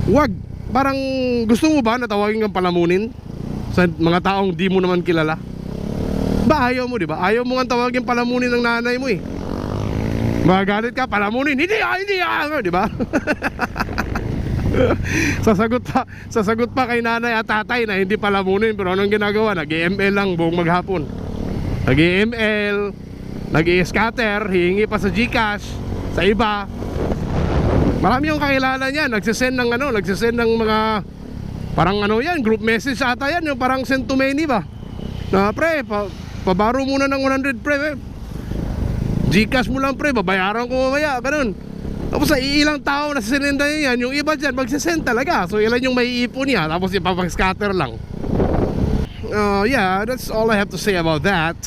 Wag, parang gusto mo ba na tawagin kang palamunin sa mga taong di mo naman kilala? Ba ayaw mo, di ba? Ayaw mo nga tawagin palamunin ng nanay mo eh. Magagalit ka, palamunin, hindi di ba? sasagot pa kay nanay at tatay na hindi palamunin, pero anong ginagawa? Nag-ML lang buong maghapon. Nag-ML, nag-scatter, hihingi pa sa GCash sa iba. Marami yung kakilala niya, nagsisend ng mga parang yan, group message ata yan, yung parang send to many ba? Na pre, pabaro muna ng 100 pre, GCash mo lang pre, babayaran ko mamaya, ganun. Tapos sa ilang tao na sisinenda niya yan, yung iba dyan magsisend talaga. So ilan yung may iipon niya, tapos ipapag-scatter lang. Yeah, that's all I have to say about that.